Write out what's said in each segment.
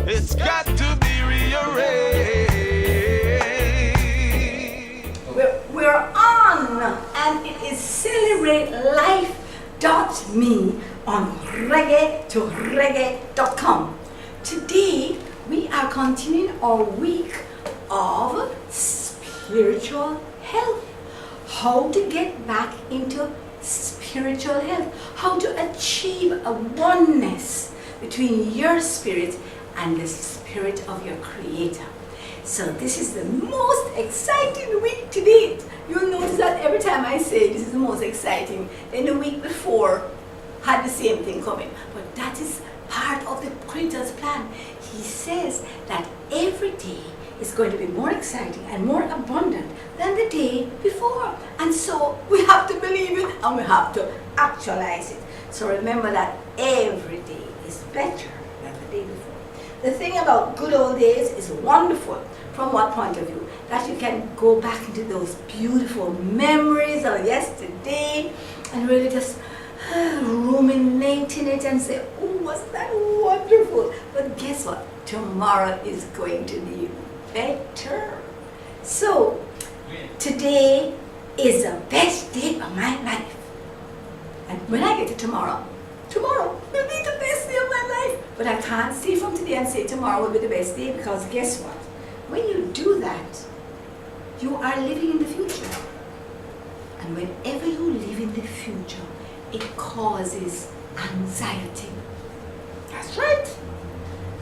It's got to be rearranged. We're on, and it is celebrate.life.me on reggae2reggae.com. Today, we are continuing our week of spiritual health. How to get back into spiritual health. How to achieve a oneness between your spirit and the spirit of your Creator. So this is the most exciting week to date. You'll notice that every time I say this is the most exciting, then the week before had the same thing coming. But that is part of the Creator's plan. He says that every day is going to be more exciting and more abundant than the day before. And so we have to believe it and we have to actualize it. So remember that every day is better than the day before. The thing about good old days is wonderful. From what point of view? That you can go back into those beautiful memories of yesterday and really just ruminate in it and say, oh, wasn't that wonderful? But guess what? Tomorrow is going to be better. So, today is the best day of my life. And when I get to tomorrow will be the best day of my life. But I can't see from today and say tomorrow will be the best day, because guess what? When you do that, you are living in the future. And whenever you live in the future, it causes anxiety. That's right.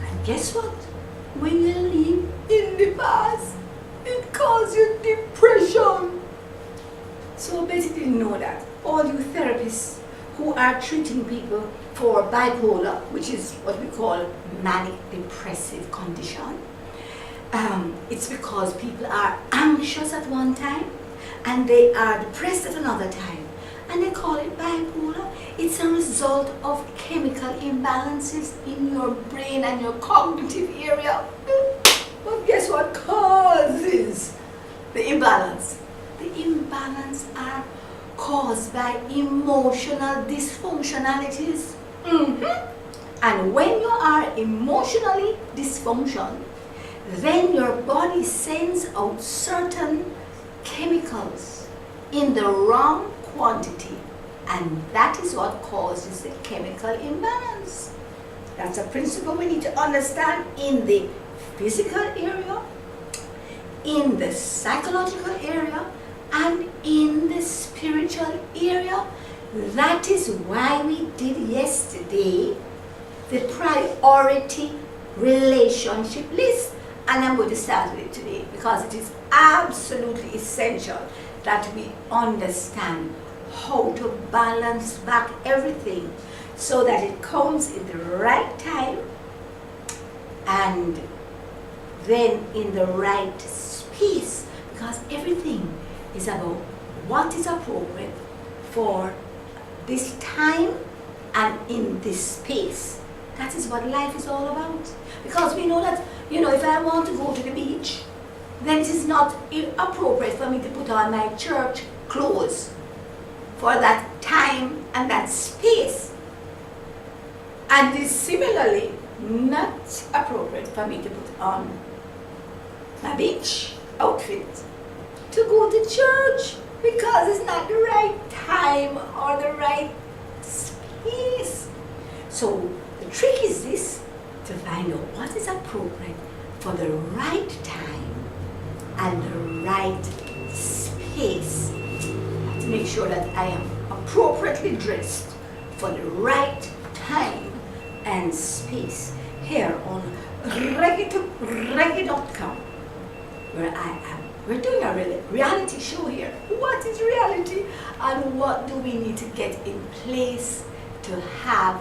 And guess what? When you live in the past, it causes you depression. So Betty didn't know that. All you therapists who are treating people for bipolar, which is what we call manic depressive condition, it's because people are anxious at one time and they are depressed at another time, and they call it bipolar. It's a result of chemical imbalances in your brain and your cognitive area. But guess what causes the imbalance? The imbalance are caused by emotional dysfunctionalities. And when you are emotionally dysfunctional, then your body sends out certain chemicals in the wrong quantity, and that is what causes the chemical imbalance. That's a principle we need to understand in the physical area, in the psychological area, and in the spiritual area. That is why we did yesterday the priority relationship list, and I'm going to start with it today because it is absolutely essential that we understand how to balance back everything so that it comes in the right time and then in the right space, because everything is about what is appropriate for this time and in this space. That is what life is all about. Because we know that, if I want to go to the beach, then it is not appropriate for me to put on my church clothes for that time and that space. And it is similarly not appropriate for me to put on my beach outfit to go to church, because it's not the right time or the right space. So the trick is this, to find out what is appropriate for the right time and the right space. I have to make sure that I am appropriately dressed for the right time and space here on reggae2reggae.com, where I am. We're doing a reality show here. What is reality and what do we need to get in place to have?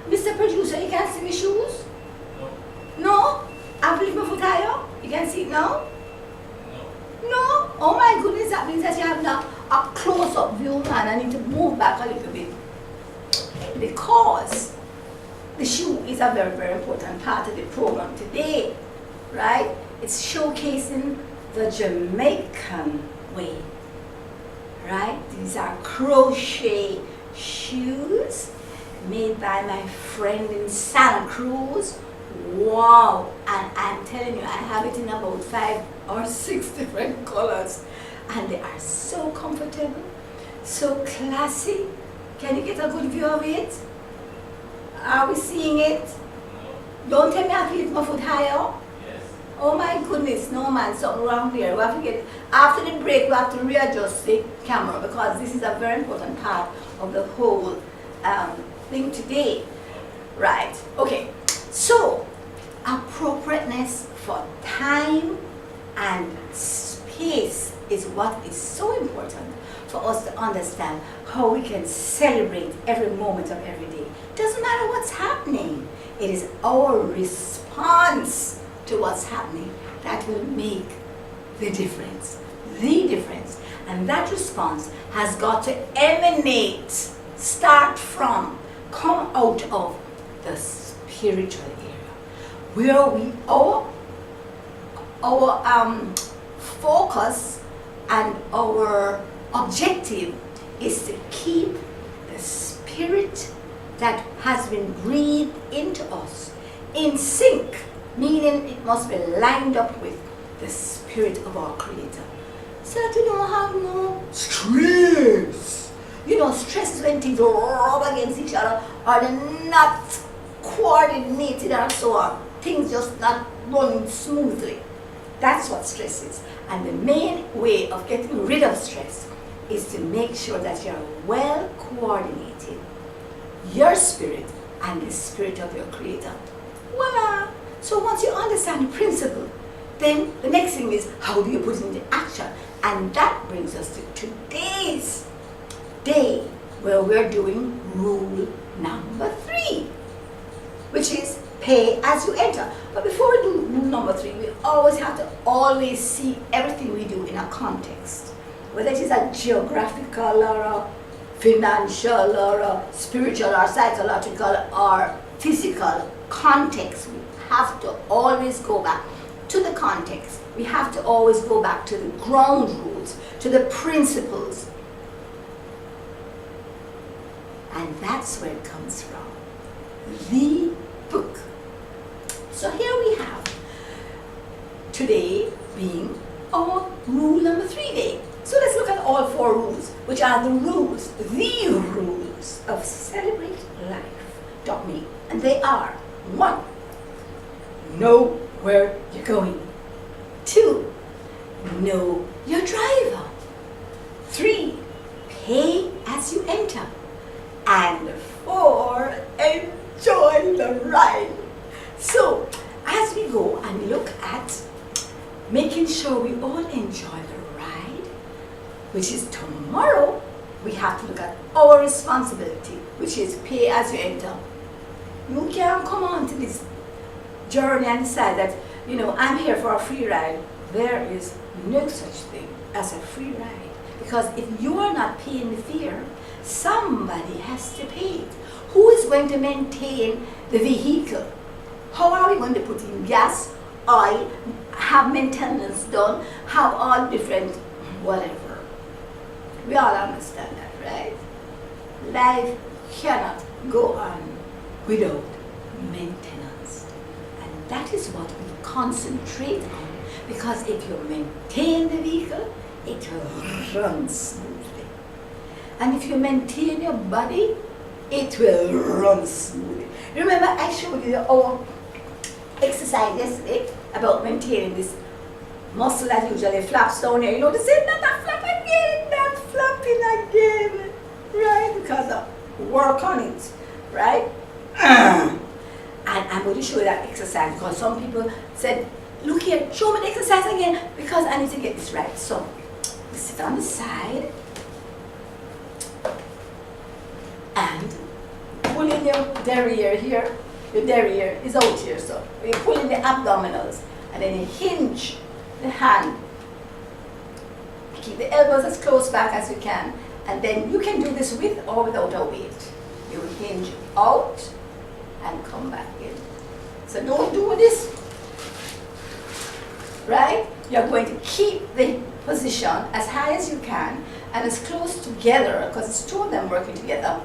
Mr. Producer, you can see my shoes? No? I've left my foot higher? You can see it now? No? Oh my goodness, that means that you have now a close-up view, man. I need to move back a little bit, because the shoe is a very, very important part of the program today, right? It's showcasing the Jamaican way, right? These are crochet shoes made by my friend in Santa Cruz, Wow! And I'm telling you, I have it in about 5 or 6 different colors. And they are so comfortable, so classy. Can you get a good view of it? Are we seeing it? Don't tell me I have to lift my foot higher. Yes. Oh my goodness, no man, something wrong there. We have to get, after the break, we have to readjust the camera because this is a very important part of the whole thing today. Right, okay. So, appropriateness for time and space is what is so important for us to understand how we can celebrate every moment of every day. Doesn't matter what's happening. It is our response to what's happening that will make the difference. The difference. And that response has got to emanate, start from, come out of the spiritual area. Where we, our focus and our objective is to keep the spirit that has been breathed into us in sync, meaning it must be lined up with the spirit of our Creator, so that we don't have no stress. You know, stress is when things rub against each other or they're not coordinated and so on. Things just not running smoothly. That's what stress is. And the main way of getting rid of stress is to make sure that you're well coordinated, your spirit and the spirit of your Creator. Voila! So once you understand the principle, then the next thing is how do you put it into action? And that brings us to today's day, where we're doing rule number 3, which is pay as you enter. But before we do rule number 3, we always have to always see everything we do in a context, whether it is a geographical or a financial or a spiritual or psychological or physical context. We have to always go back to the context. We have to always go back to the ground rules, to the principles. And that's where it comes from. The book. So here we have today being our rule number 3 day. So let's look at all 4 rules, which are the rules of Celebrate Life.me. And they are: 1, know where you're going. 2, know your driver. 3, pay as you enter. And 4, enjoy the ride. So, as we go and look at making sure we all enjoy the ride, which is tomorrow, we have to look at our responsibility, which is pay as you enter. You can't come on to this journey and decide that, you know, I'm here for a free ride. There is no such thing as a free ride. Because if you are not paying the fare, somebody has to pay it. Who is going to maintain the vehicle? How are we going to put in gas, oil, have maintenance done, have all different whatever? We all understand that, right? Life cannot go on without maintenance. And that is what we concentrate on. Because if you maintain the vehicle, it will run smoothly. And if you maintain your body, it will run smoothly. Remember, I showed you our exercise yesterday about maintaining this muscle that usually flaps down here. You know, they say, not flap again, not flapping again, right? Because of work on it, right? And I'm going to show you that exercise because some people said, look here, show me the exercise again because I need to get this right. So, you sit on the side and pull in your derriere here. Your derriere is out here, so you pull in the abdominals and then you hinge the hand. Keep the elbows as close back as you can, and then you can do this with or without a weight. You hinge out and come back in. So don't do this, right? You're going to keep the position as high as you can and as close together, because it's 2 of them working together.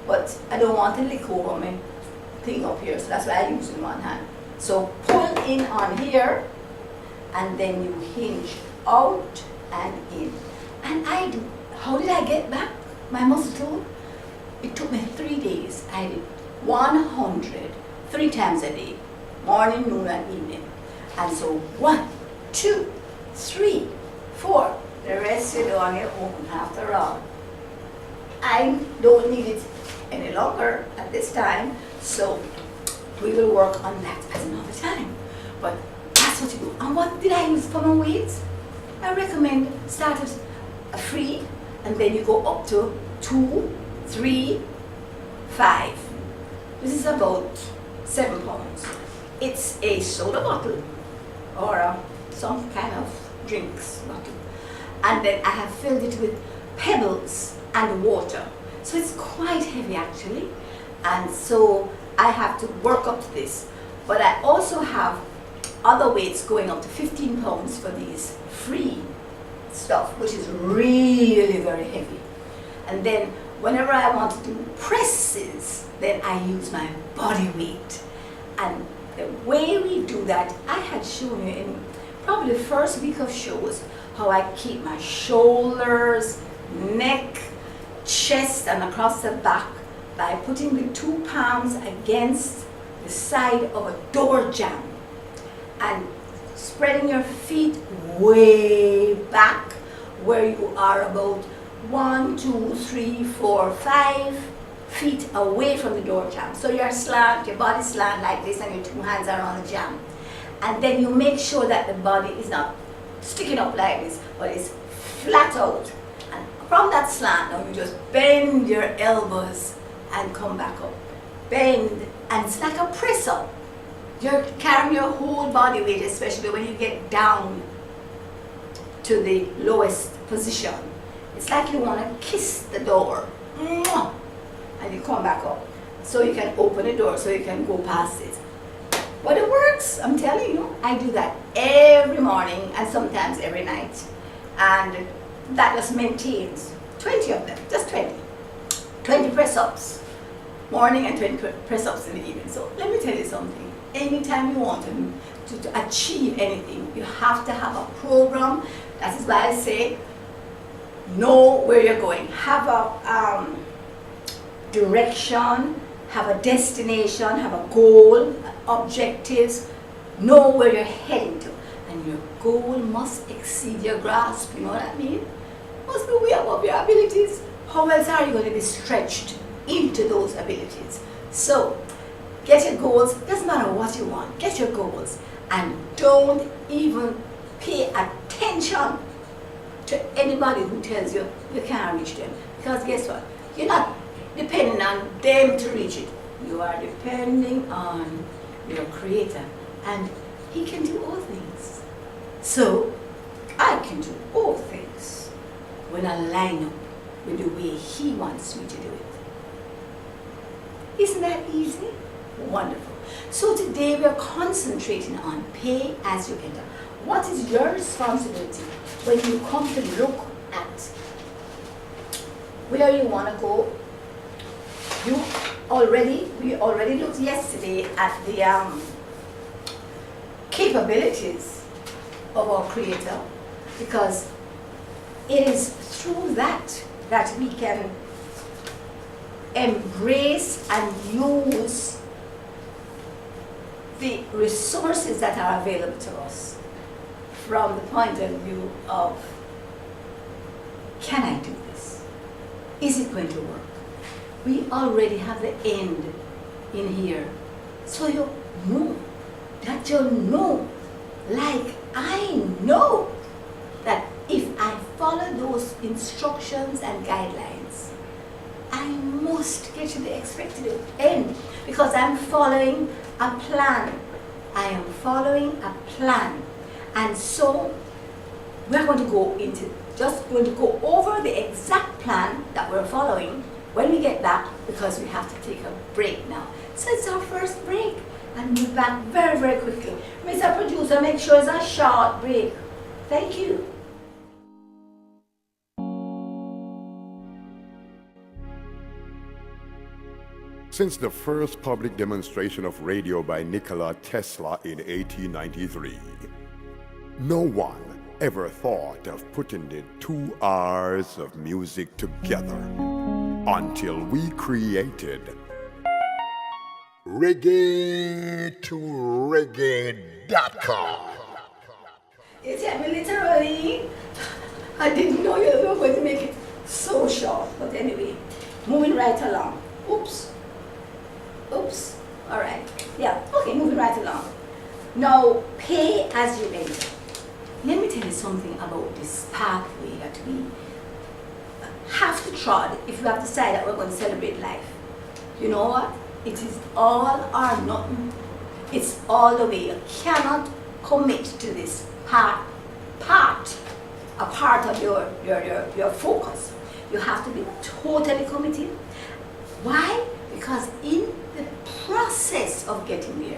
But I don't want to lick over my thing up here, so that's why I use in one hand. So pull in on here, and then you hinge out and in. And how did I get back my muscle tone? It took me 3 days. I did 100, 3 times a day, morning, noon, and evening. And so 1, 2, 3, 4. The rest you do on your own after all. I don't need it any longer at this time, so we will work on that at another time. But that's what you do. And what did I use for my weights? I recommend start at free, and then you go up to 2, 3, 5. This is about 7 pounds. It's a soda bottle or some kind of drinks bottle. And then I have filled it with pebbles and water. So it's quite heavy actually. And so I have to work up to this. But I also have other weights going up to 15 pounds for these free stuff, which is really very heavy. And then whenever I want to do presses, then I use my body weight. And the way we do that, I had shown you in probably the first week of shows how I keep my shoulders, neck, chest, and across the back by putting the 2 palms against the side of a door jamb and spreading your feet way back where you are about 1, 2, 3, 4, 5 feet away from the door jamb. So you're slant, your body slant like this, and your 2 hands are on the jamb. And then you make sure that the body is not sticking up like this, but it's flat out. And from that slant, now you just bend your elbows and come back up. Bend, and it's like a press up. You're carrying your whole body weight, especially when you get down to the lowest position. It's like you want to kiss the door. And you come back up. So you can open the door so you can go past it. But it works, I'm telling you. I do that every morning and sometimes every night. And that just maintains 20 of them, just 20. 20 press-ups morning and 20 press-ups in the evening. So let me tell you something. Anytime you want to achieve anything, you have to have a program. That is why I say, know where you're going. Have a direction, have a destination, have a goal, objectives. Know where you're heading to. And your goal must exceed your grasp. You know what I mean? Must be way above your abilities. How else are you going to be stretched into those abilities? So, get your goals. Doesn't matter what you want. Get your goals. And don't even pay attention to anybody who tells you you can't reach them. Because guess what? You're not depending on them to reach it. You are depending on your Creator. And He can do all things. So, I can do all things when I line up with the way He wants me to do it. Isn't that easy? Wonderful. So today we are concentrating on pay as you enter. What is your responsibility when you come to look at where you want to go? We already looked yesterday at the capabilities of our Creator, because it is through that we can embrace and use the resources that are available to us from the point of view of, can I do this? Is it going to work? We already have the end in here. So you know that you know, like I know that if I follow those instructions and guidelines, I must get to the expected end, because I'm following a plan. I am following a plan. And so we're going to go over the exact plan that we're following when we get back, because we have to take a break now. So it's our first break, and we'll be back very, very quickly. Mr. Producer, make sure it's a short break. Thank you. Since the first public demonstration of radio by Nikola Tesla in 1893, no one ever thought of putting the 2 hours of music together until we created reggae2reggae.com. You tell me literally, I didn't know you were going to make it so short. But anyway, moving right along. Oops. All right. Yeah. Okay, moving right along. Now, pay as you enter. Let me tell you something about this pathway that we have to trod if we have decided that we're going to celebrate life. You know what? It is all or nothing. It's all the way. You cannot commit to this a part of your focus. You have to be totally committed. Why? Because in the process of getting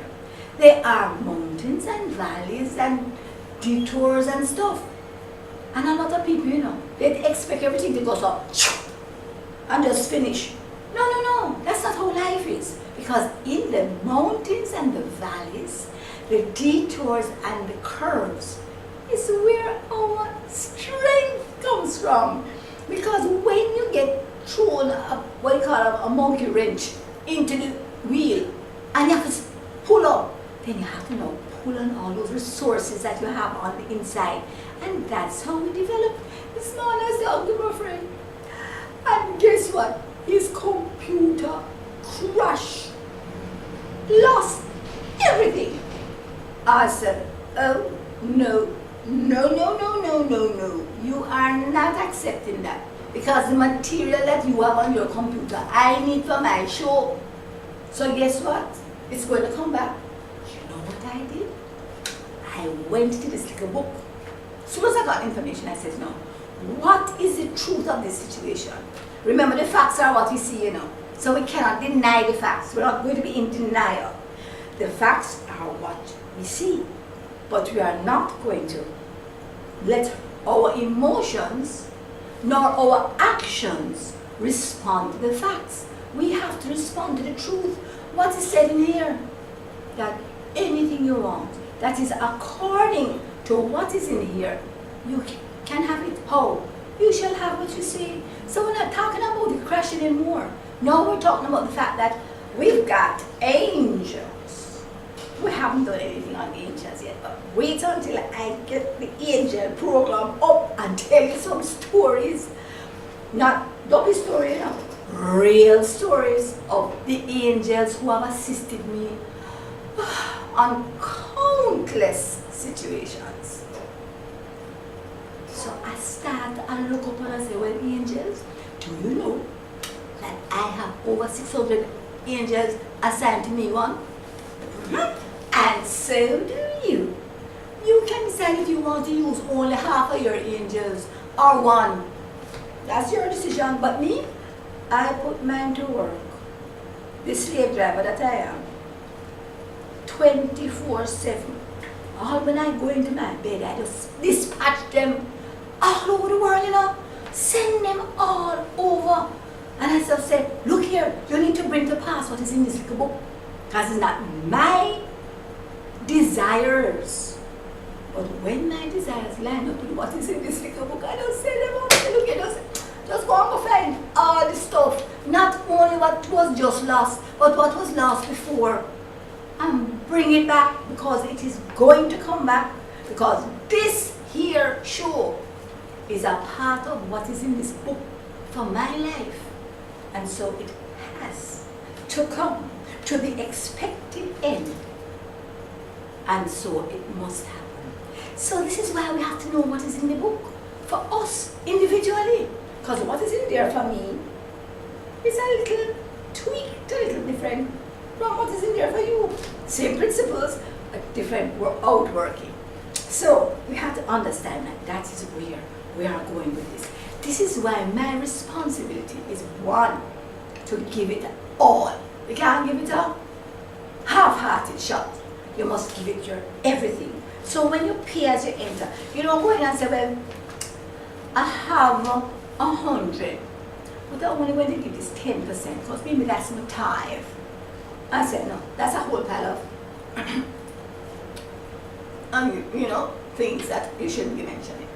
there are mountains and valleys and detours and stuff. And a lot of people, they expect everything to go so and just finish. No, that's not how life is. Because in the mountains and the valleys, the detours and the curves is where our strength comes from. Because when you get thrown a monkey wrench into the wheel and you have to pull up, then you have to now pull on all those resources that you have on the inside. And that's how we develop this man as the ugly my friend. And guess what? His computer crashed. Lost everything. I said, oh, no. You are not accepting that. Because the material that you have on your computer, I need for my show. So guess what? It's going to come back. You know what I did? I went to this little book. As soon as I got information, I said, no. What is the truth of this situation? Remember, the facts are what we see, So we cannot deny the facts. We're not going to be in denial. The facts are what we see. But we are not going to let our emotions nor our actions respond to the facts. We have to respond to the truth. What is said in here? That anything you want, that is according to what is in here, you can have it. How? You shall have what you see. So we're not talking about the crashing anymore. No, we're talking about the fact that we've got angels. We haven't done anything on the angels yet, but wait until I get the angel program up and tell you some stories. Not dopey stories, real stories of the angels who have assisted me on countless situations. So I start and look up and I say, well, angels, do you know that I have over 600 angels assigned to me one? And so do you. You can decide if you want to use only half of your angels or one. That's your decision. But me, I put mine to work. The slave driver that I am. 24/7. All when I go into my bed, I just dispatch them all over the world, Send them all over. And I just said, look here, you need to bring to pass what is in this little book. Because it's not my desires. But when my desires line up with what is in this little book, I don't say them all. Look here, just go and go find all the stuff. Not only what was just lost, but what was lost before. And bring it back because it is going to come back. Because this here show is a part of what is in this book for my life. And so it has to come to the expected end. And so it must happen. So this is why we have to know what is in the book for us individually. Because what is in there for me is a little tweaked, a little different from what is in there for you. Same principles, but different outworking. So we have to understand that is where we are going with this. This is why my responsibility is one, to give it all. You can't give it a half-hearted shot. You must give it your everything. So when you pay as you enter, you don't go in and say, well, I have 100. but I'm only going to give this 10% because maybe that's my tithe. I said, no, that's a whole pile of, things that you shouldn't be mentioning.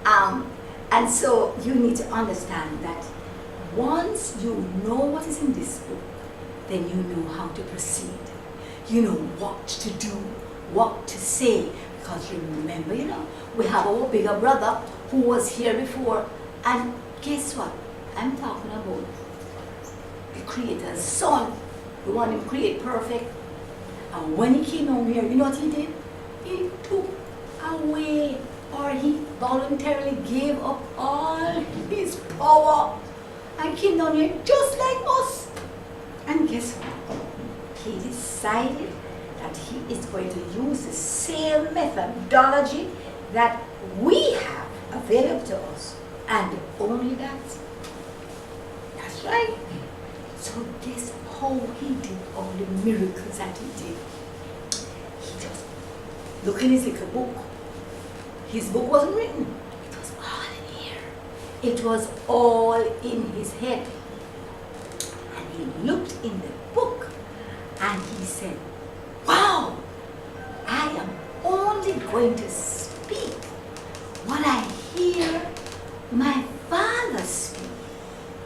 And so you need to understand that once you know what is in this book, then you know how to proceed. You know what to do, what to say. Because remember, we have our bigger brother who was here before. And guess what? I'm talking about the Creator's Son. The one who created perfect. And when he came down here, you know what he did? He took away, or he voluntarily gave up all his power and came down here just like us. And guess what? He decided that he is going to use the same methodology that we have available to us. And only that. That's right. So guess how he did all the miracles that he did. He just look in his little book. His book wasn't written. It was all in here. It was all in his head. And he looked in the book and he said, wow, I am only going to speak what I hear my Father speak.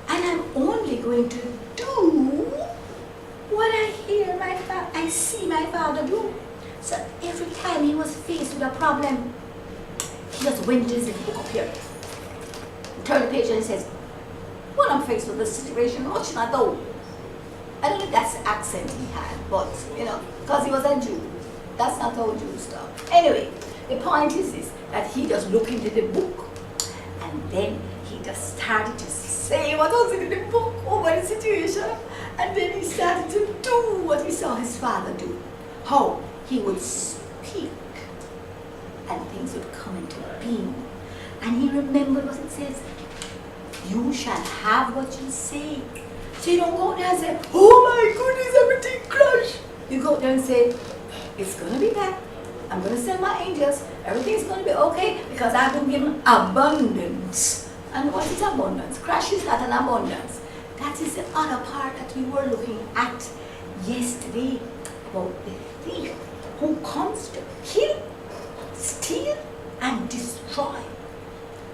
And I'm only going to do what I hear I see my Father do. So every time he was faced with a problem, he just went to his book up here. Turn the page and he says, when I'm faced with this situation, what should I do? I don't know if that's the accent he had, but, because he was a Jew. That's not how Jews talk. Anyway, the point is this, that he just looked into the book, and then he just started to say what was in the book over the situation, and then he started to do what he saw his father do. How he would speak, and things would come into being. And he remembered what it says, you shall have what you say. So you don't go out there and say, oh my goodness, everything crashed. You go out there and say, it's going to be bad. I'm going to send my angels. Everything's going to be okay because I've been given abundance. And what is abundance? Crash is not an abundance. That is the other part that we were looking at yesterday about the thief who comes to kill, steal, and destroy.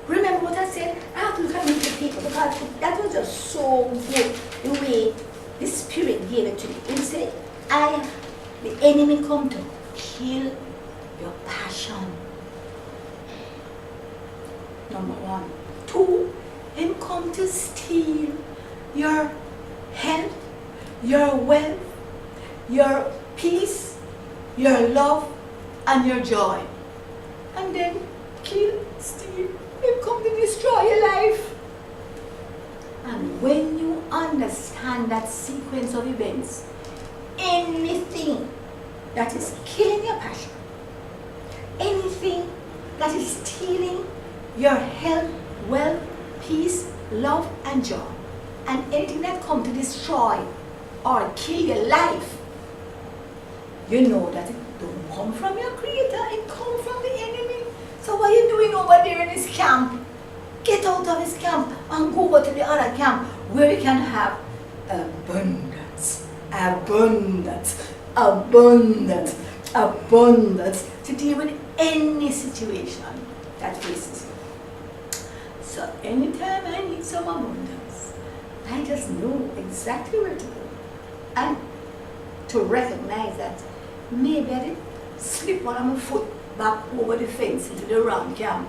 Remember what I said? I have to look at the people because that was just so good the way the Spirit gave it to me. He said, the enemy come to kill your passion. Number one. Two, him come to steal your health, your wealth, your peace, your love, and your joy. And then kill, steal, him come to destroy your life. And when you understand that sequence of events, anything that is killing your passion, anything that is stealing your health, wealth, peace, love, and joy, and anything that comes to destroy or kill your life, you know that it don't come from your Creator, it comes from the enemy. So what are you doing over there in this camp? Get out of this camp and go over to the other camp where you can have abundance, abundance, abundance, abundance to deal with any situation that faces you. So anytime I need some abundance, I just know exactly where to go. And to recognize that maybe I did slip one of my foot back over the fence into the wrong camp.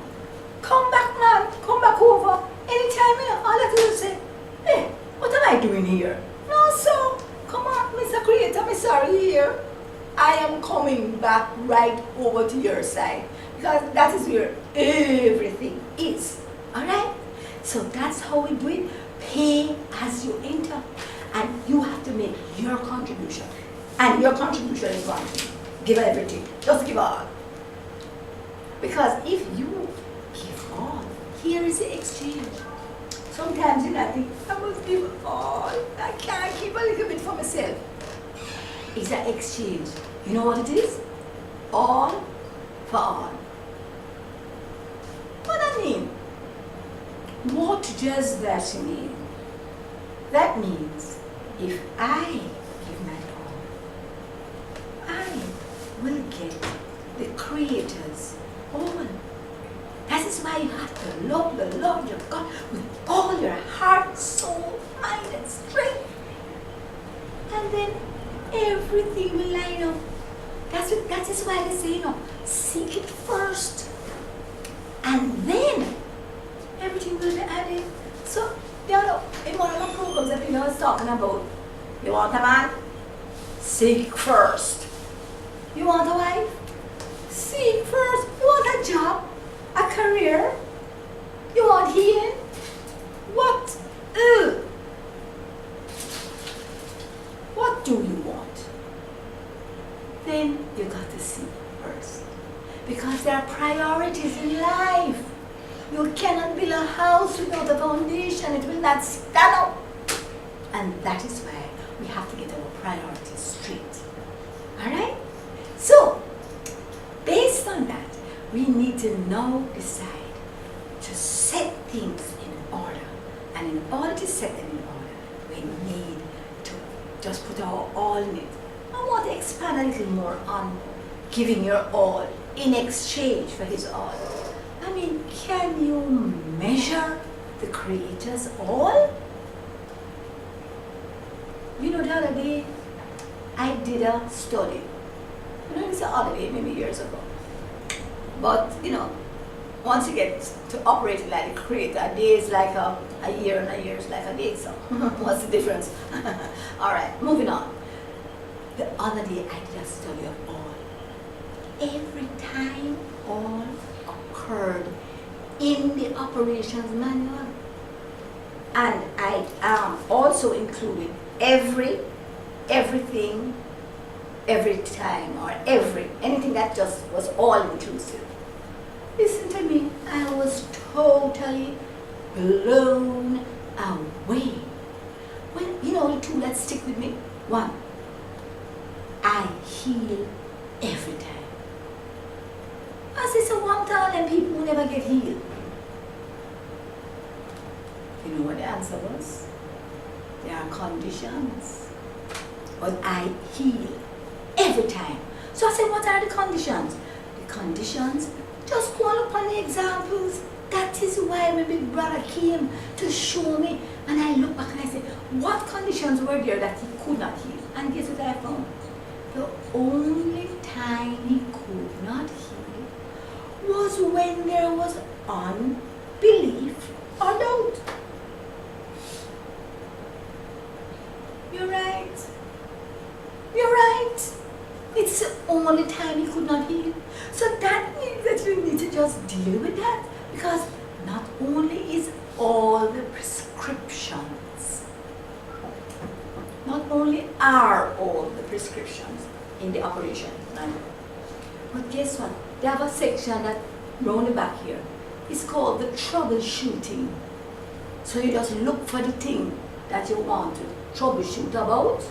Come back, man. Come back over. Anytime, all I have to say, hey, what am I doing here? No, sir. Come on, Mr. Creator, I'm sorry here. I am coming back right over to your side. Because that is where everything is. Alright? So that's how we do it. Pay as you enter. And you have to make your contribution. And your contribution is one thing. Give everything. Just give all. Because if you give all, here is the exchange. Sometimes I think, I must give all. I can't keep a little bit for myself. It's an exchange. You know what it is? All for all. What I mean? What does that mean? That means if I give my all, I will get the Creator's all. That is why you have to love the Lord your God with all your heart, soul, mind, and strength. And then everything will line up. That is why they say, seek it first. And then everything will be added. So, in one of the programs that I was talking about, you want a man? Seek first. You want a wife? Seek first. You want a job? A career? You want healing? What? What do you want? Then you got to seek first. Because there are priorities in life. You cannot build a house without a foundation. It will not stand up. And that is why we have to get our priorities straight. Alright? So, based on that, we need to now decide to set things in order. And in order to set them in order, we need to just put our all in it. I want to expand a little more on giving your all in exchange for his all. I mean, can you measure the Creator's all? The other day, I did a study. It's a holiday, maybe years ago. But, once you get to operate like the Creator, a day is like a year and a year is like a day, so what's the difference? Alright, moving on. The other day, I did a study of all. Every time all occurred in the operations manual. And I also included everything, every time, or anything that just was all inclusive. Listen to me, I was totally blown away. Well, the two that stick with me. One, I heal every time. I say, so one time and people never get healed. You know what the answer was? There are conditions. But I heal every time. So I said, what are the conditions? The conditions, just call upon the examples. That is why my big brother came to show me. And I look back and I said, what conditions were there that he could not heal? And guess what I found? The only time he could not heal was when there was unbelief or doubt. You're right. You're right. It's the only time he could not heal. So that means that you need to just deal with that. Because not only is all the prescriptions, not only are all the prescriptions in the operation manual, but guess what? They have a section that round the back here. It's called the troubleshooting. So you just look for the thing that you want to troubleshoot about,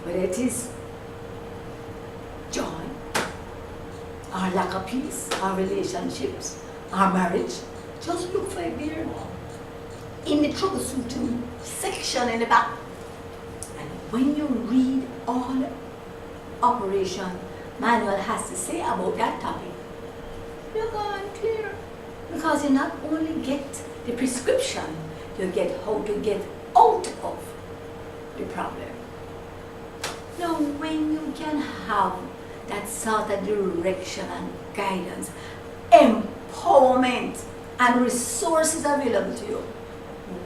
whether it is joy, or lack of peace, or relationships, or marriage. Just look for it there in the troubleshooting section in the back. And when you read all the operation manual has to say about that topic, you're going clear. Because you not only get the prescription, you get how to get out of the problem. Now, when you can have that sort of direction and guidance, empowerment, and resources available to you,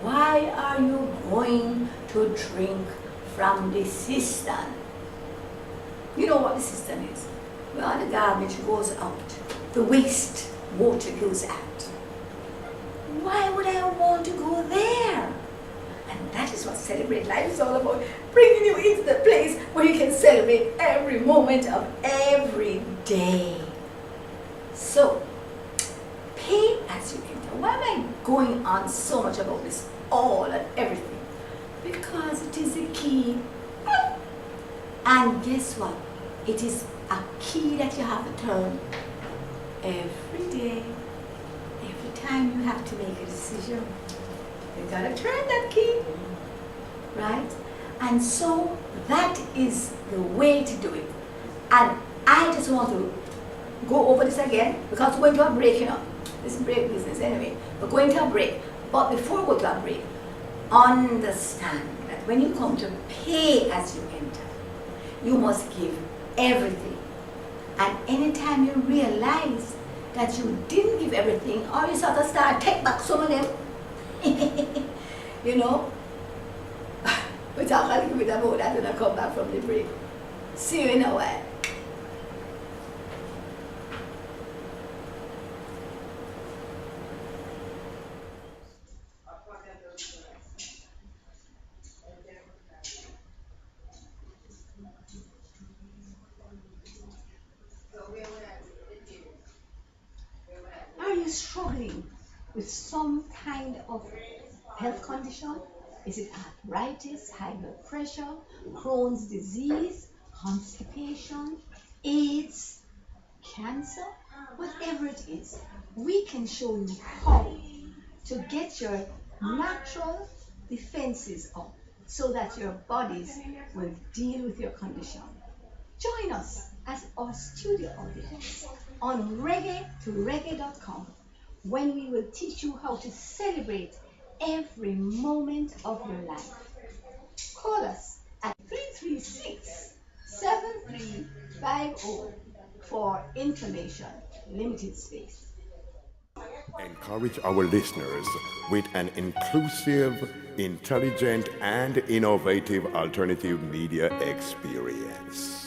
why are you going to drink from the cistern? You know what the cistern is? Well, the garbage goes out, the waste water goes out. Why would I want to go there? And that is what Celebrate Life is all about, bringing you into the place where you can celebrate every moment of every day. So, pay as you enter. Why am I going on so much about this all and everything? Because it is a key. And guess what? It is a key that you have to turn every day. Every time you have to make a decision, you gotta turn that key. right? And so that is the way to do it. And I just want to go over this again because we're going to a break, you know. This is break business anyway. We're going to a break. But before we go to a break, understand that when you come to pay as you enter, you must give everything. And anytime you realize that you didn't give everything, or you sort of start take back some of them, you know, we talk a little bit about that when I come back from the break. See you in a while. Are you struggling with some kind of health condition? Is it arthritis, high blood pressure, Crohn's disease, constipation, AIDS, cancer? Whatever it is, we can show you how to get your natural defenses up so that your bodies will deal with your condition. Join us as our studio audience on reggae2reggae.com when we will teach you how to celebrate every moment of your life. Call us at 336-7350 for information. Limited space. Encourage our listeners with an inclusive, intelligent, and innovative alternative media experience.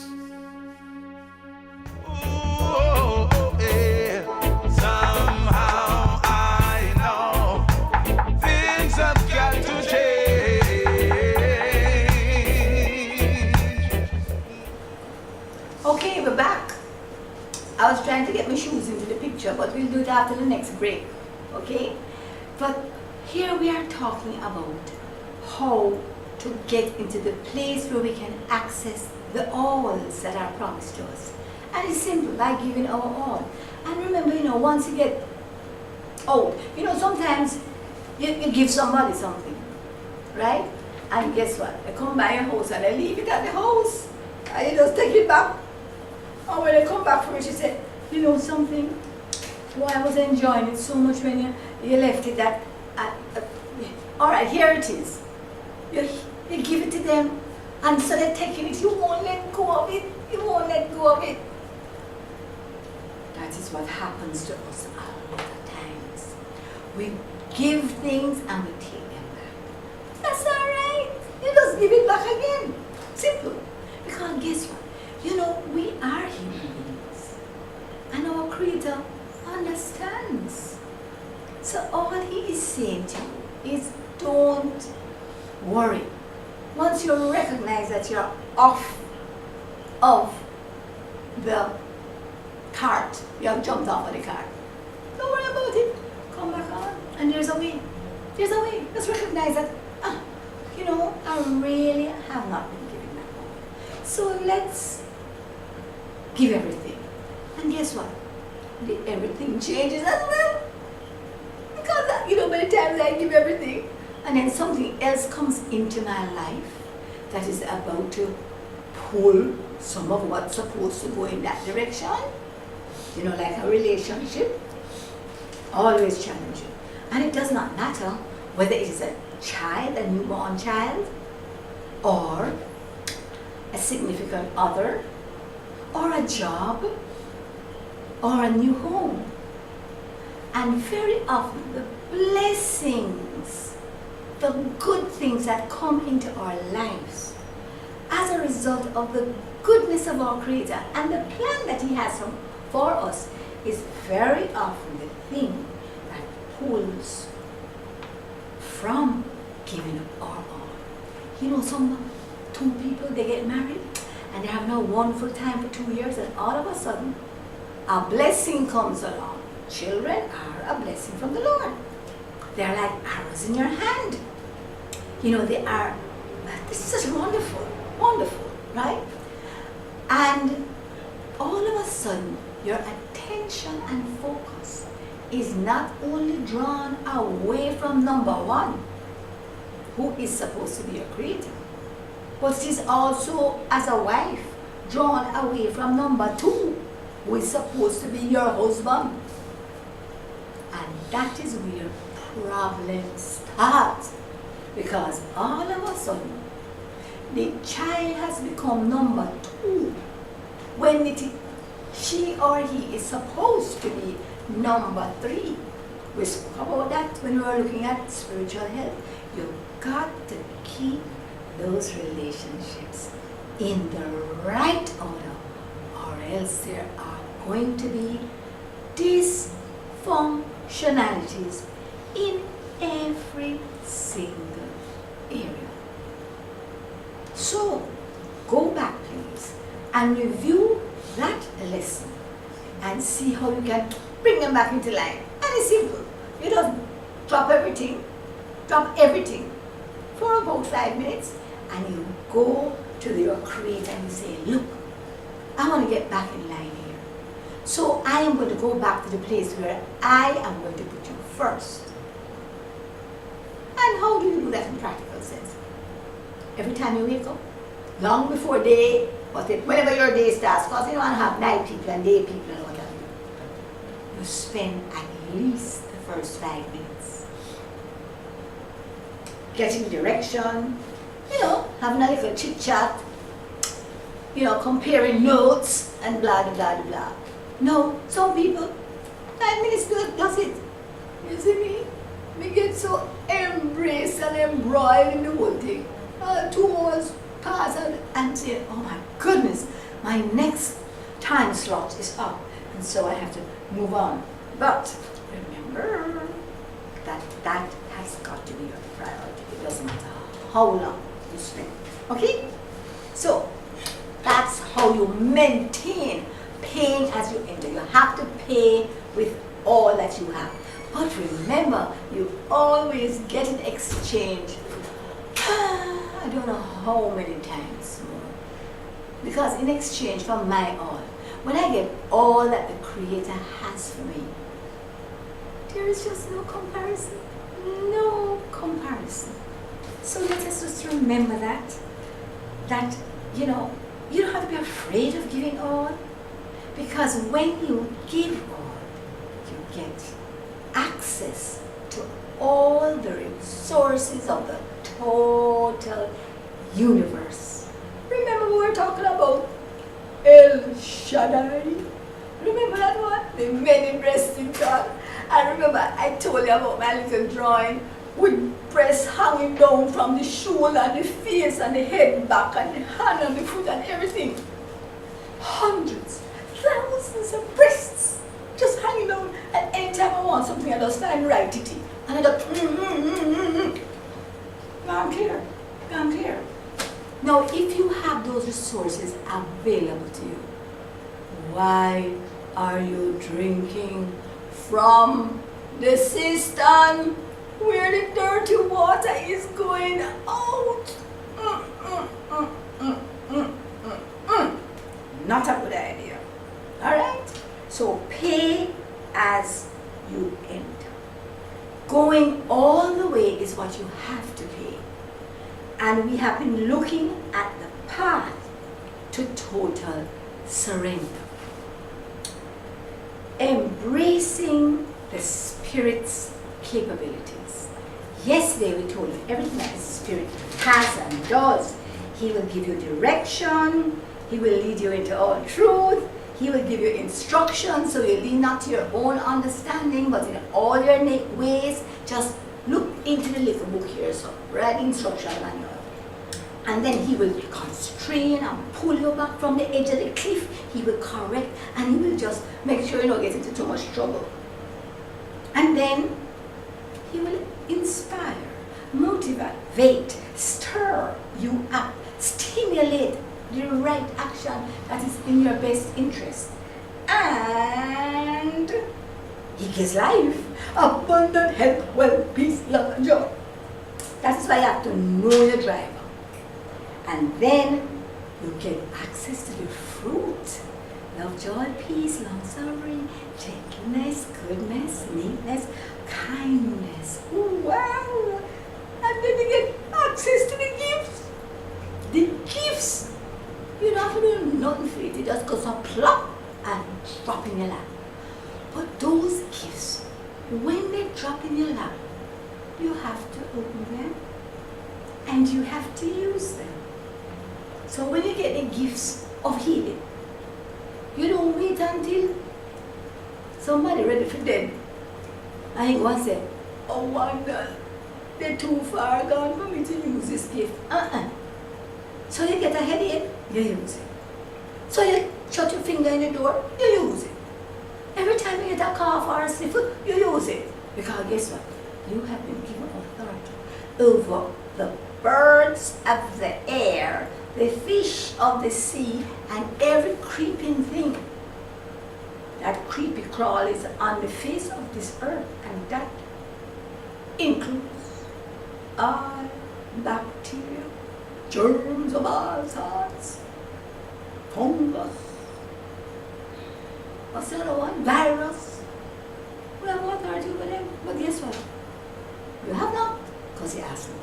Okay, we're back. I was trying to get my shoes into the picture, but we'll do it after the next break, okay? But here we are talking about how to get into the place where we can access the alls that are promised to us. And it's simple, by giving our all. And remember, you know, once you get old, you know, sometimes you give somebody something, right? And guess what? They come by your house and they leave it at the house. And you just take it back. And when they come back from it, she said, you know something? Well, I was enjoying it so much when you left it that, all right, here it is. You give it to them, and so they're taking it. You won't let go of it. You won't let go of it. That is what happens to us a lot of times. We give things and we take them back. That's all right. You just give it back again. Simple. Because guess what? You know, we are human beings. And our Creator understands. So all He is saying to you is don't worry. Once you recognize that you're off of the cart, you have jumped off of the cart, don't worry about it. Come back on. And there's a way. There's a way. Just recognize that, you know, I really have not been giving that all. So let's give everything. And guess what? Everything changes as well. Because, you know, many times I give everything, and then something else comes into my life that is about to pull some of what's supposed to go in that direction. You know, like a relationship, always challenging. And it does not matter whether it is a child, a newborn child, or a significant other, or a job, or a new home. And very often the blessings, the good things that come into our lives as a result of the goodness of our Creator and the plan that He has for us is very often the thing that pulls from giving up our all. You know, two people, they get married and they have no wonderful time for 2 years, and all of a sudden a blessing comes along. Children are a blessing from the Lord. They're like arrows in your hand. You know, they are, this is such wonderful, wonderful, right? And all of a sudden, your attention and focus is not only drawn away from number one, who is supposed to be your creator. But it is also as a wife drawn away from number 2, who is supposed to be your husband. And that is where problems start. Because all of a sudden, the child has become number 2 when she or he is supposed to be number 3. We spoke about that when we were looking at spiritual health. You've got to keep those relationships in the right order, or else there are going to be dysfunctionalities in every single area. So, go back please and review that lesson and see how you can bring them back into line. And it's simple. You just drop everything for about 5 minutes, and you go to your creator and you say, look, I want to get back in line here. So I am going to go back to the place where I am going to put you first. And how do you do that in practical sense? Every time you wake up, long before day, whenever your day starts, because you don't want to have night people and day people and whatever, you spend at least the first 5 minutes getting direction, having a little chit chat, comparing notes and blah, blah, blah, blah. No, some people, 5 minutes does it. You see me? Me get so embraced and embroiled in the whole thing. 2 hours pass and say, oh my goodness, my next time slot is up, and so I have to move on. But remember that has got to be your priority. It doesn't matter how long you spend. Okay? So that's how you maintain paying as you enter. You have to pay with all that you have. But remember, you always get in exchange, I don't know how many times more. Because in exchange for my all, when I get all that the Creator has for me, there is just no comparison. No comparison. So let us just remember that you don't have to be afraid of giving all. Because when you give all, you get access to all the resources of the total universe. Remember we were talking about El Shaddai? Remember that one? The many-breasted God. I remember I told you about my little drawing with breasts hanging down from the shoulder and the face and the head back and the hand and the foot and everything. Hundreds, thousands of breasts just hanging down, and anytime I want something I just find right titty. And I just I'm clear. Now if you have those resources available to you, why are you drinking from the cistern where the dirty water is going out? Not a good idea. Alright? So pay as you enter. Going all the way is what you have to pay. And we have been looking at the path to total surrender. Embracing the Spirit's capabilities. Yesterday we told you everything that the Spirit has and does. He will give you direction. He will lead you into all truth. He will give you instruction, so you lean not to your own understanding, but in all your ways, just look into the little book here, so write instruction manual. And then he will constrain and pull you back from the edge of the cliff. He will correct, and he will just make sure you don't get into too much trouble. And then he will inspire, motivate, stir you up, stimulate the right action that is in your best interest. And he gives life, abundant health, wealth, peace, love, and joy. That is why you have to know your driver. And then you get access to the fruit. Love, joy, peace, long-suffering, gentleness, goodness, meekness, kindness. Ooh, wow! And then you get access to the gifts. The gifts. You don't have to do nothing for it. It just goes up, plop, and drop in your lap. But those gifts, when they drop in your lap, you have to open them and you have to use them. So when you get the gifts of healing, you don't wait until somebody ready for them. I think one said, oh wonder, they're too far gone for me to use this gift. So you get a headache, you use it. So you shut your finger in the door, you use it. Every time you get a cough or a sniffle, you use it. Because guess what? You have been given authority over the birds of the air, the fish of the sea, and every creeping thing that creepy crawl is on the face of this earth, and that includes all bacteria, germs of all sorts, fungus, what's the other one? Virus. We have authority over them, but guess what? You have not because you ask not.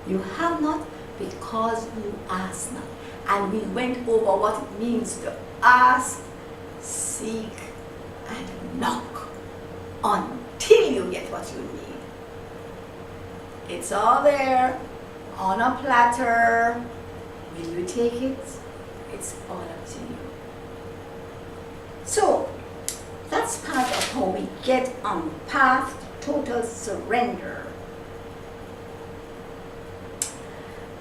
You have not because you ask not. And we went over what it means to ask, seek, and knock until you get what you need. It's all there on a platter. Will you take it? It's all up to you. So that's part of how we get on path to total surrender.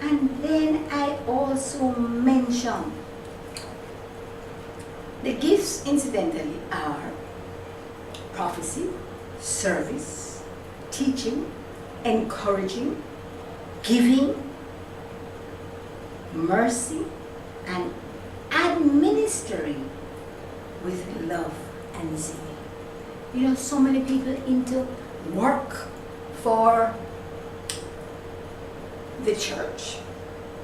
And then I also mentioned the gifts, incidentally, are prophecy, service, teaching, encouraging, giving, mercy, and administering with love and zeal. You know, so many people into work for the church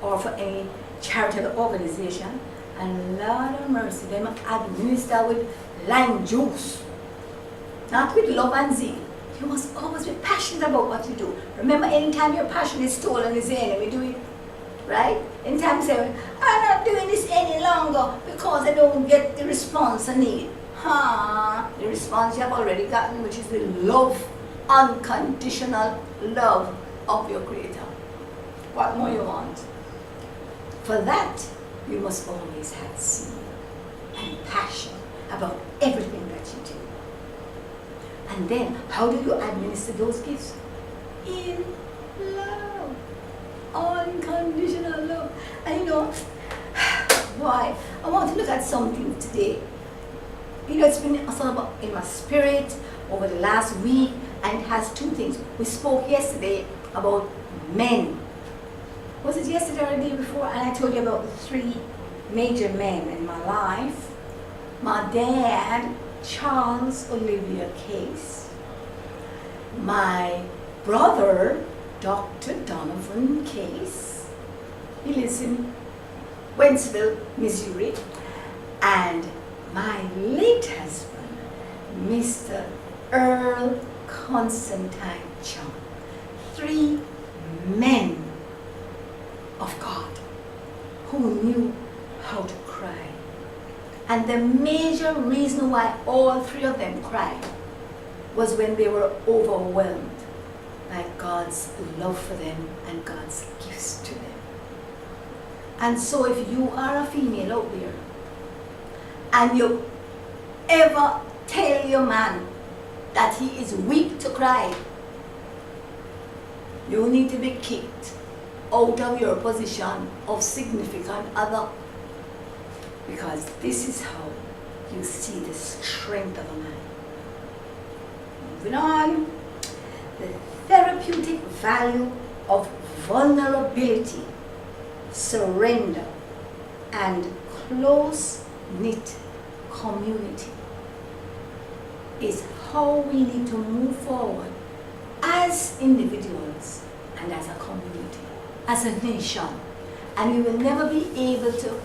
or for any charitable organization, and Lord of mercy, them administer with lime juice, not with love and zeal. You must always be passionate about what you do. Remember, anytime your passion is stolen, is the enemy do it, right? Anytime you say, I'm not doing this any longer because I don't get the response I need. The response you have already gotten, which is the love, unconditional love of your Creator. What more you want? For that, you must always have zeal and passion about everything that you do. And then, how do you administer those gifts? In love. Unconditional love. And you know, why? I want to look at something today. You know, it's been sort of in my spirit over the last week, and it has two things. We spoke yesterday about men. Was it yesterday or the day before? And I told you about the three major men in my life. My dad, Charles Olivia Case. My brother, Dr. Donovan Case. He lives in Wentzville, Missouri. And my late husband, Mr. Earl Constantine John. Three men of God who knew how to cry. And the major reason why all three of them cried was when they were overwhelmed by God's love for them and God's gifts to them. And so if you are a female out there and you ever tell your man that he is weak to cry, you need to be kicked out of your position of significant other, because this is how you see the strength of a man. Moving on, the therapeutic value of vulnerability, surrender, and close-knit community is how we need to move forward as individuals and as a community, as a nation. And we will never be able to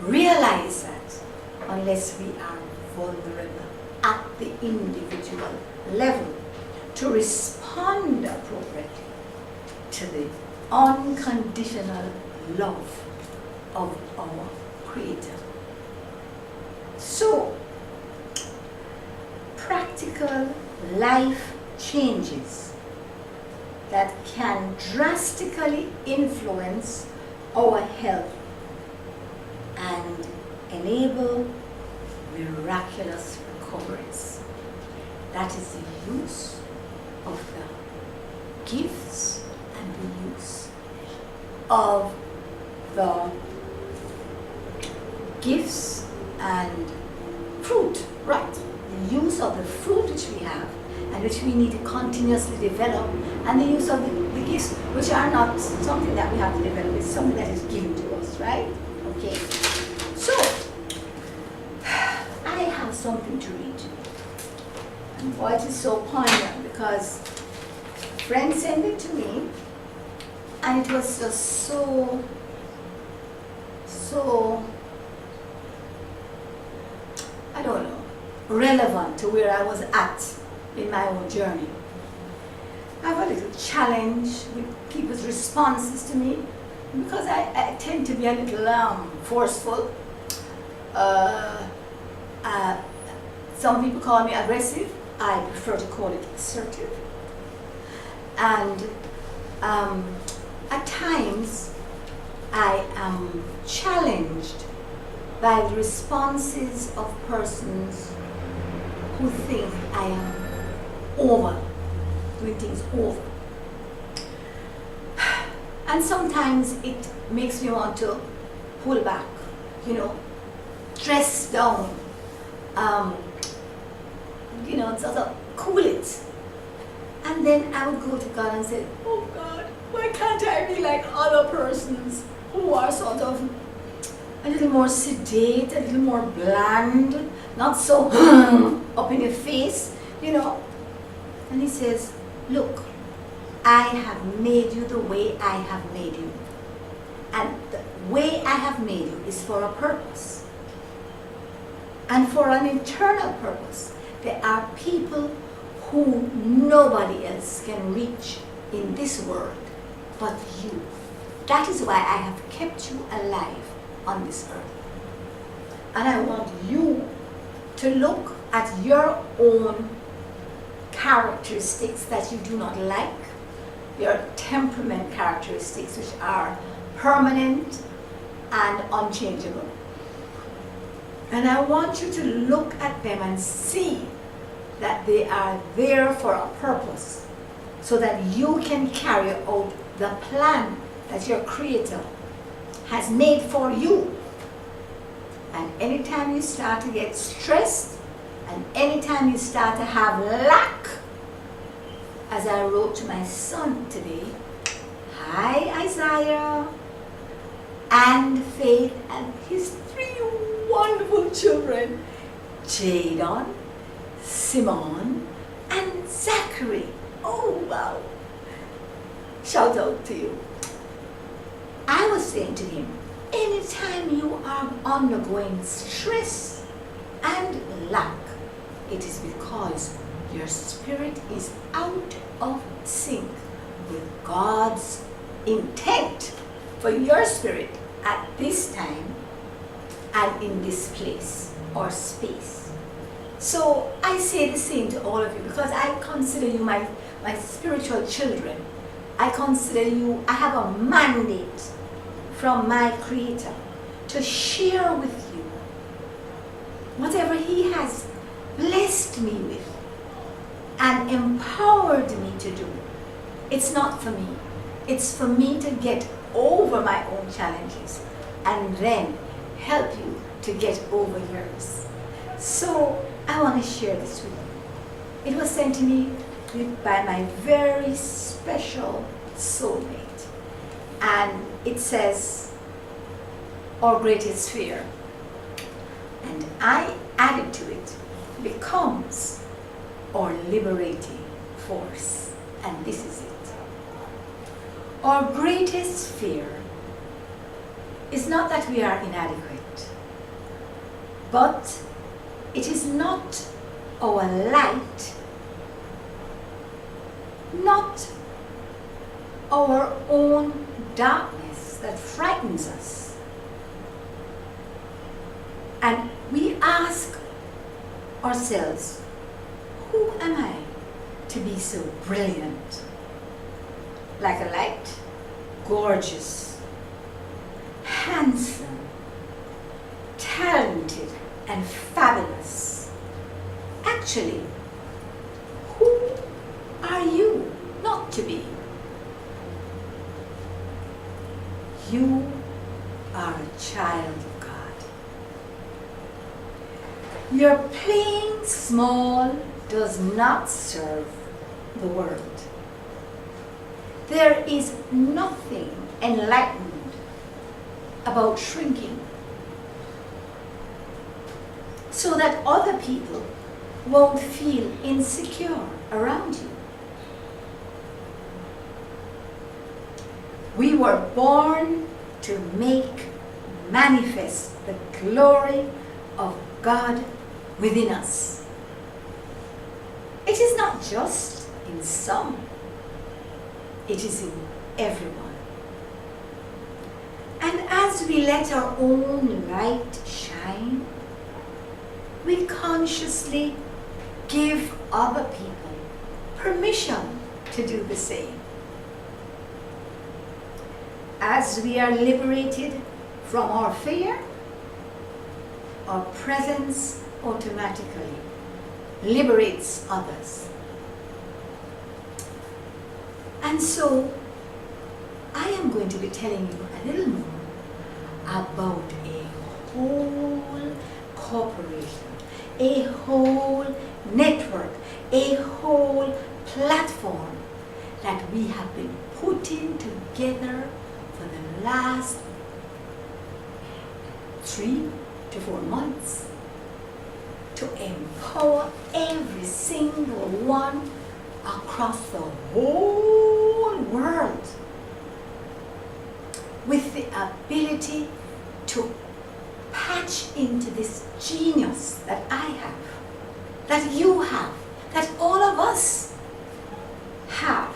realize that unless we are vulnerable at the individual level to respond appropriately to the unconditional love of our Creator. So, practical life changes that can drastically influence our health and enable miraculous recoveries. That is the use of the gifts and the use of the gifts and fruit, right? The use of the fruit which we have and which we need to continuously develop, and the use of the gifts which are not something that we have to develop, it's something that is given to us, right? Okay. So, I have something to read. And boy, it is so poignant because a friend sent it to me and it was just so I don't know, relevant to where I was at in my own journey. I have a little challenge with people's responses to me because I tend to be a little forceful. Some people call me aggressive. I prefer to call it assertive. And at times I am challenged by the responses of persons who think I am doing things over. And sometimes it makes me want to pull back, dress down, sort of cool it. And then I would go to God and say, oh God, why can't I be like other persons who are sort of a little more sedate, a little more bland, not so up in your face, And he says, look, I have made you the way I have made you. And the way I have made you is for a purpose. And for an eternal purpose. There are people who nobody else can reach in this world but you. That is why I have kept you alive on this earth. And I want you to look at your own characteristics that you do not like, your temperament characteristics which are permanent and unchangeable. And I want you to look at them and see that they are there for a purpose so that you can carry out the plan that your Creator has made for you. And anytime you start to get stressed and anytime you start to have lack, as I wrote to my son today, hi Isaiah, and Faith and his 3 wonderful children, Jadon, Simon, and Zachary. Oh wow! Shout out to you. I was saying to him, anytime you are undergoing stress and lack, it is because your spirit is out of sync with God's intent for your spirit at this time and in this place or space. So I say the same to all of you because I consider you my spiritual children. I consider you, I have a mandate from my Creator to share with you whatever He has blessed me with and empowered me to do. It's not for me. It's for me to get over my own challenges and then help you to get over yours. So I want to share this with you. It was sent to me by my very special soulmate. And it says, our greatest fear. And I added to it, becomes our liberating force. And this is it. Our greatest fear is not that we are inadequate, but it is not our light, not our own darkness that frightens us. And we ask ourselves, who am I to be so brilliant? Like a light, gorgeous, handsome, talented, and fabulous. Actually, who are you not to be? You are a child of God. Your playing small does not serve the world. There is nothing enlightened about shrinking, so that other people won't feel insecure around you. We were born to make manifest the glory of God within us. It is not just in some, it is in everyone. And as we let our own light shine, we consciously give other people permission to do the same. As we are liberated from our fear, our presence automatically liberates others. And so, I am going to be telling you a little more about a whole corporation, a whole network, a whole platform that we have been putting together for the last 3 to 4 months to empower every single one across the whole world with the ability to patch into this genius that I have, that you have, that all of us have,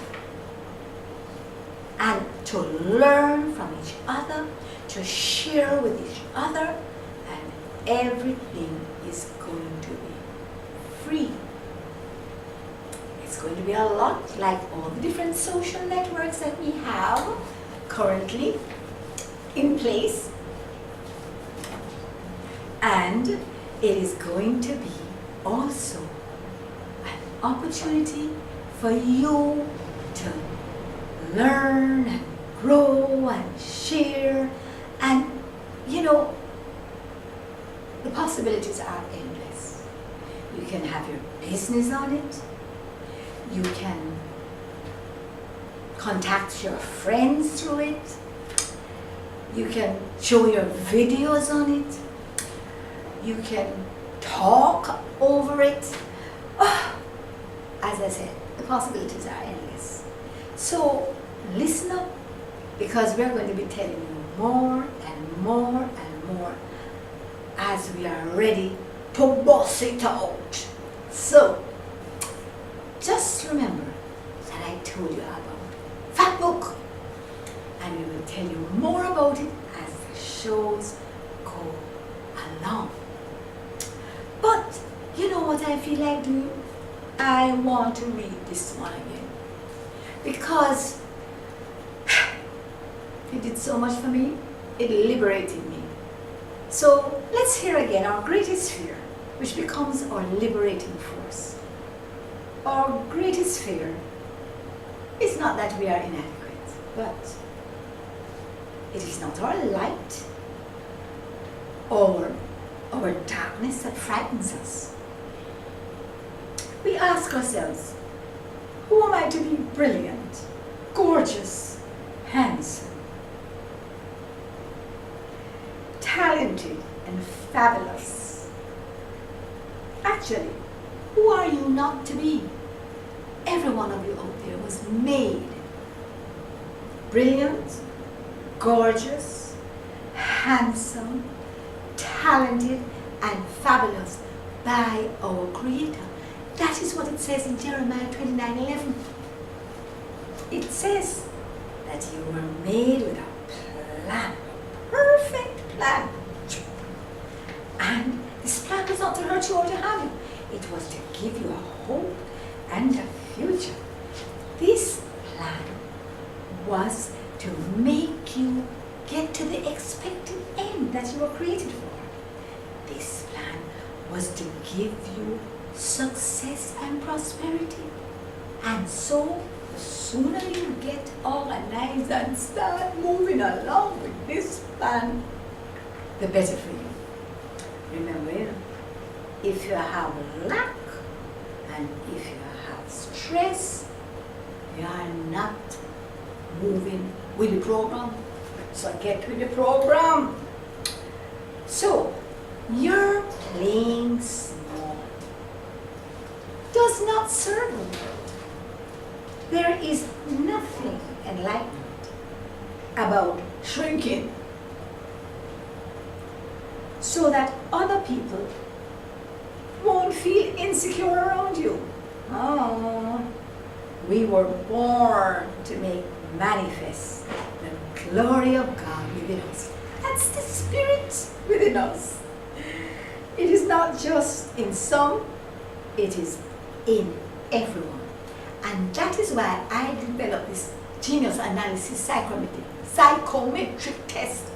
and to learn from each other, to share with each other, and everything is going to be free. It's going to be a lot like all the different social networks that we have currently in place. And it is going to be also an opportunity for you to learn and grow and share. And you know, the possibilities are endless. You can have your business on it. You can contact your friends through it. You can show your videos on it. You can talk over it. Oh, as I said, the possibilities are endless. So listen up, because we're going to be telling you more and more and more as we are ready to boss it out. So just remember that I told you about Fat Book, and we will tell you more about it as the shows go along. But you know what I feel like doing? I want to read this one again, because it did so much for me. It liberated me. So let's hear again our greatest fear, which becomes our liberating force. Our greatest fear is not that we are inadequate, but it is not our light or our darkness that frightens us. We ask ourselves, who am I to be brilliant, gorgeous, handsome, talented, and fabulous? Actually, who are you not to be? Every one of you out there was made brilliant, gorgeous, handsome, talented, and fabulous by our Creator. That is what it says in Jeremiah 29:11. It says that you were made with a plan, a perfect plan. And this plan was not to hurt you or to harm you. It was to give you a hope and a future. This plan was to make you get to the expected end that you were created for. This plan was to give you success and prosperity. And so, the sooner you get organized and start moving along with this plan, the better for you. Remember, if you have lack and if you have stress, you are not moving with the program. So get with the program. So, you're playing small. Does not serve the world. There is nothing enlightenment about shrinking so that other people won't feel insecure around you. Oh, we were born to make manifest the glory of God within us. That's the Spirit within us. It is not just in some, it is in everyone. And that is why I developed this genius analysis psychometric test.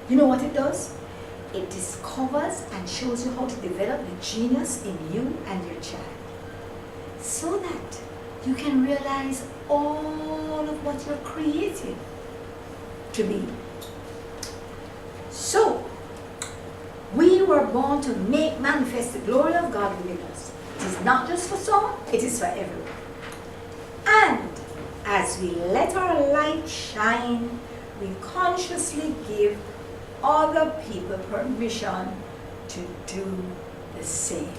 You know what it does? It discovers and shows you how to develop the genius in you and your child, so that you can realize all of what you're created to be. So, we were born to make manifest the glory of God within us. It is not just for some, it is for everyone. And as we let our light shine, we consciously give other people permission to do the same.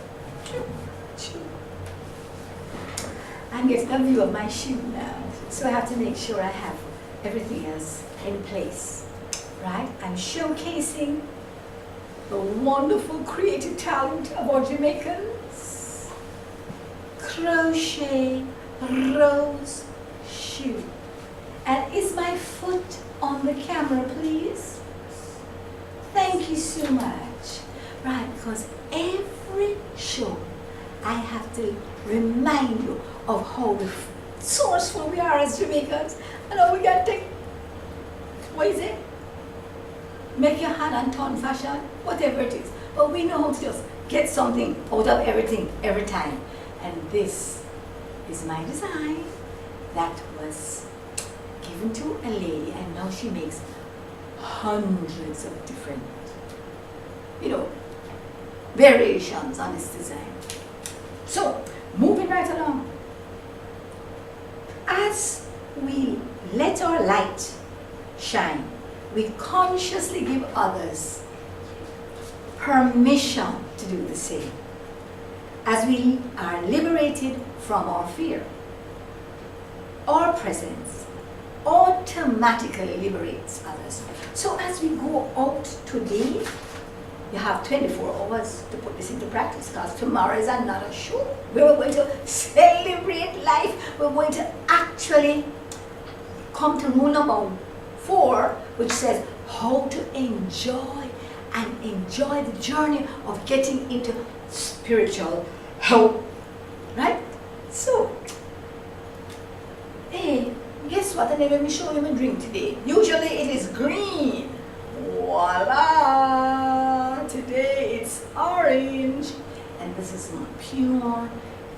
I'm getting a view of my shoe now, so I have to make sure I have everything else in place, right? I'm showcasing the wonderful creative talent of our Jamaicans. Crochet rose shoe. And is my foot on the camera, please? Thank you so much. Right, because every show I have to remind you of how resourceful we are as Jamaicans and how we can take, what is it? Make your hand and turn fashion, whatever it is. But we know how to just get something out of everything every time. And this is my design that was given to a lady, and now she makes hundreds of different, variations on this design. So, moving right along. As we let our light shine, we consciously give others permission to do the same. As we are liberated from our fear, our presence automatically liberates others. So as we go out today, you have 24 hours to put this into practice, because tomorrow is another show. We're going to celebrate life. We're going to actually come to rule number 4, which says how to enjoy the journey of getting into spiritual health. Right? So, hey, guess what? I never even show you my drink today. Usually it is green. Voila! Today it's orange. And this is my pure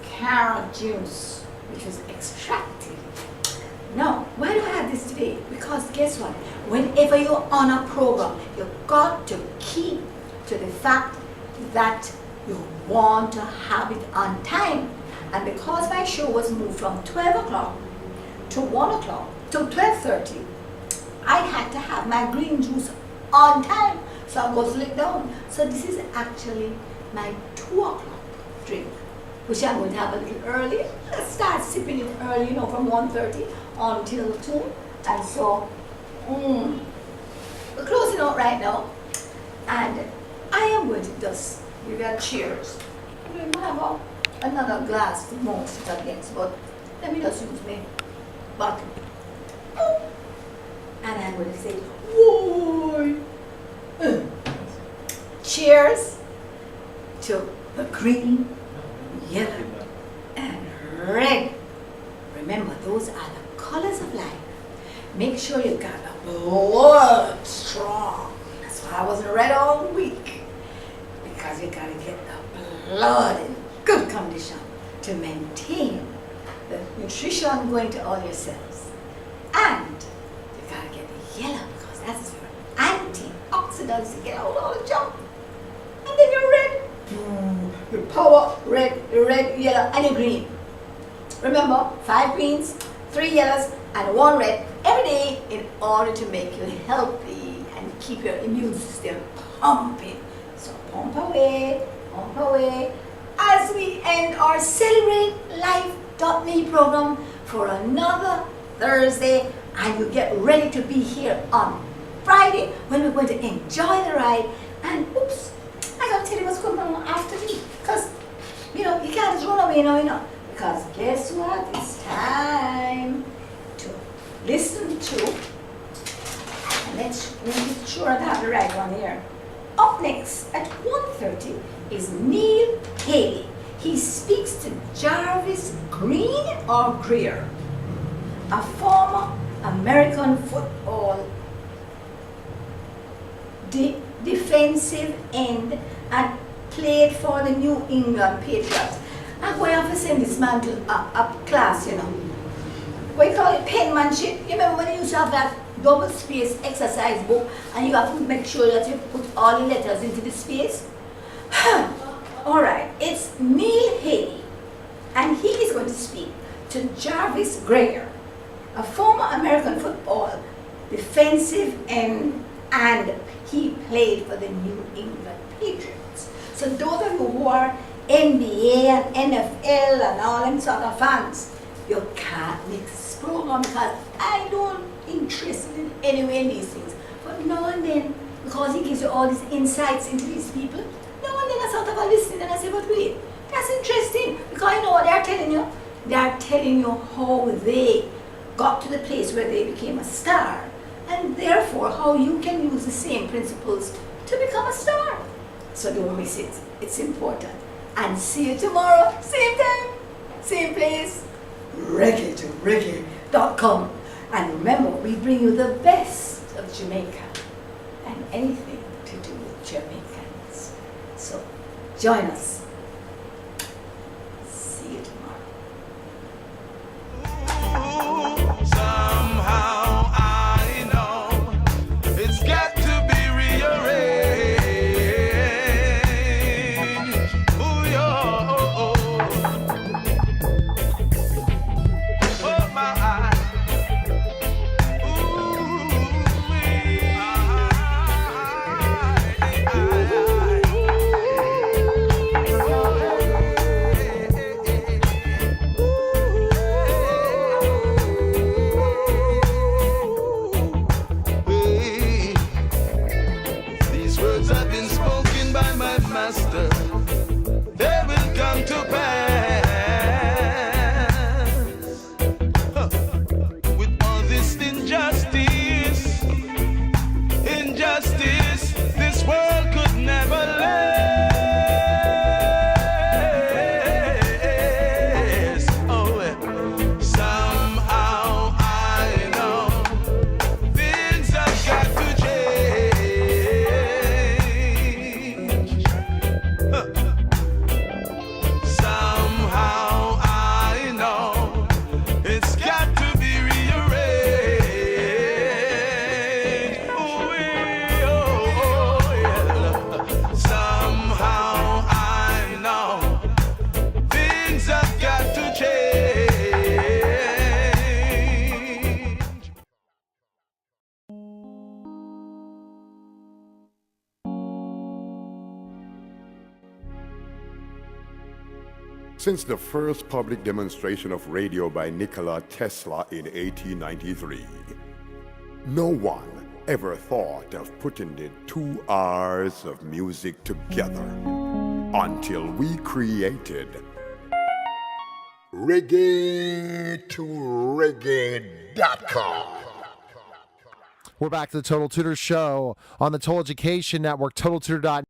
carrot juice, which was extracted. Now, why do I have this today? Because guess what? Whenever you're on a program, you've got to keep to the fact that you want to have it on time. And because my show was moved from 12 o'clock to 1 o'clock to 12:30, I had to have my green juice on time. So I go slip down. So this is actually my 2 o'clock drink, which I'm going to have a little early. Let's start sipping it early, from 1:30 until 2. And so, we're closing out right now. And I am going to just give you a cheers. We don't have another glass to mount it against, but let me just use my bottle. and I'm going to say, whoa. Cheers to the green, yellow, and red. Remember, those are the colors of life. Make sure you got the blood strong. That's why I wasn't red all week. Because you got to get the blood in good condition to maintain the nutrition going to all your cells. And you got to get the yellow because that's your antioxidants to get out all the junk. And then your red. Your power, red, yellow, and your green. Remember, 5 greens, 3 yellows, and 1 red every day in order to make you healthy and keep your immune system pumping. So pump away as we end our Celebrate Life.me program for another Thursday, and you get ready to be here on Friday when we're going to enjoy the ride. And oops, I gotta tell you what's going on after me, because you can't just run away now, because guess what? It's time to listen to, and let's make sure I have the right one here. Up next at 1:30 is Neil Haley. He speaks to Jarvis Green or Greer, a former American football defensive end and played for the New England Patriots. I'm going to have to send this man to a class, What you call it, penmanship. You remember when you used to have that double space exercise book and you have to make sure that you put all the letters into the space? Alright, it's Neil Haley, and he is going to speak to Jarvis Greer, a former American football defensive end, and he played for the New England Patriots. So those of you who are NBA and NFL and all them sort of fans, you can't miss this program because I don't interested in any way in these things. But now and then, because he gives you all these insights into these people, now and then I sort of listen and I say, but wait, that's interesting, because you know what they're telling you? They're telling you how they got to the place where they became a star, and therefore how you can use the same principles to become a star. So don't miss it. It's important. And see you tomorrow, same time, same place, reggae2reggae.com. And remember, we bring you the best of Jamaica and anything to do with Jamaicans. So join us. See you tomorrow. Somehow I know it's got to be rearranged. Ooh, oh my eye. These words have been spoken by my master. They will come to pass. With all this injustice, this world could never last. Oh, somehow I know things have got to change. Somehow I know it's got to be rearranged. Ooh, yeah. Somehow I know things have got to change. Since the first public demonstration of radio by Nikola Tesla in 1893, no one ever thought of putting the 2 R's of music together until we created Reggae2Reggae.com. We're back to the Total Tutor Show on the Total Education Network, TotalTutor.net.